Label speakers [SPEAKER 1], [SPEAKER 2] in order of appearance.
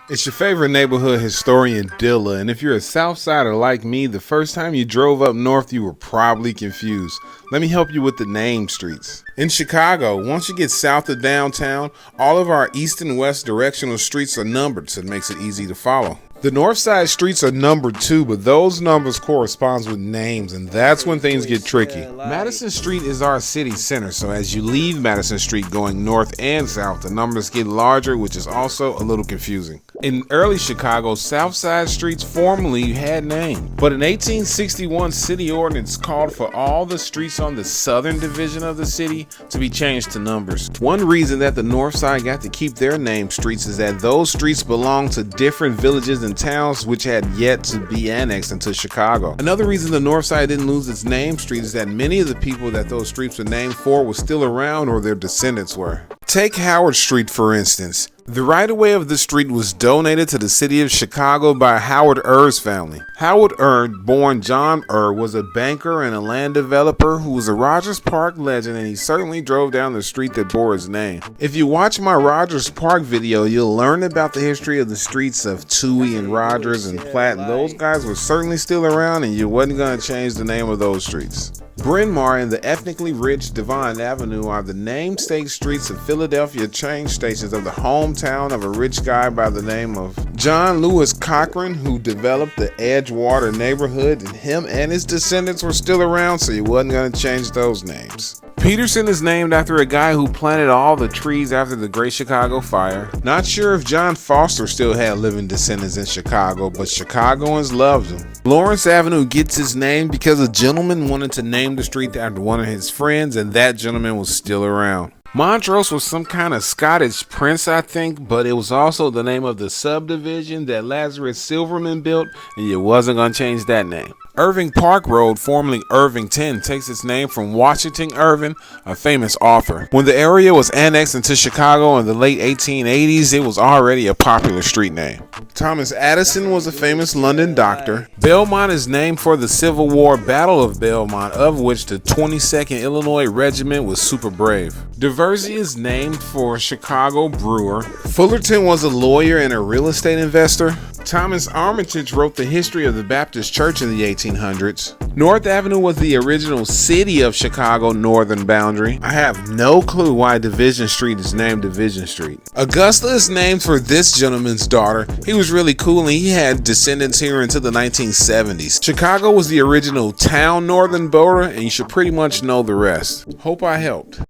[SPEAKER 1] It's your favorite neighborhood historian, Dilla, and if you're a Southsider like me, the first time you drove up north, you were probably confused. Let me help you with the name streets. In Chicago, once you get south of downtown, all of our east and west directional streets are numbered, so it makes it easy to follow. The north side streets are numbered too, but those numbers correspond with names, and that's when things get tricky. Madison Street is our city center, so as you leave Madison Street going north and south, the numbers get larger, which is also a little confusing. In early Chicago, south side streets formerly had names, but an 1861 city ordinance called for all the streets on the southern division of the city to be changed to numbers. One reason that the north side got to keep their name streets is that those streets belong to different villages and towns which had yet to be annexed into Chicago. Another reason the north side didn't lose its name street is that many of the people that those streets were named for were still around, or their descendants were. Take Howard Street for instance. The right-of-way of the street was donated to the city of Chicago by Howard Ear's family. Howard Ear, born John Ear, was a banker and a land developer who was a Rogers Park legend, and he certainly drove down the street that bore his name. If you watch my Rogers Park video, you'll learn about the history of the streets of Touhy and Rogers and Platt, and those guys were certainly still around, and you wasn't going to change the name of those streets. Bryn Mawr and the ethnically rich Devon Avenue are the namesake streets of Philadelphia train stations of the hometown of a rich guy by the name of John Lewis Cochran, who developed the Edgewater neighborhood, and him and his descendants were still around, so you wasn't going to change those names. Peterson is named after a guy who planted all the trees after the Great Chicago Fire. Not sure if John Foster still had living descendants in Chicago, but Chicagoans loved him. Lawrence Avenue gets its name because a gentleman wanted to name the street after one of his friends, and that gentleman was still around. Montrose was some kind of Scottish prince, I think, but it was also the name of the subdivision that Lazarus Silverman built, and you wasn't going to change that name. Irving Park Road, formerly Irvington, takes its name from Washington Irving, a famous author. When the area was annexed into Chicago in the late 1880s, it was already a popular street name. Thomas Addison was a famous London doctor. Belmont is named for the Civil War Battle of Belmont, of which the 22nd Illinois Regiment was super brave. Diversey is named for a Chicago brewer. Fullerton was a lawyer and a real estate investor. Thomas Armitage wrote the history of the Baptist Church in the 1800s. North Avenue was the original city of Chicago northern boundary. I have no clue why Division Street is named Division Street. Augusta is named for this gentleman's daughter. He was really cool and he had descendants here until the 1970s. Chicago was the original town northern border, and you should pretty much know the rest. Hope I helped.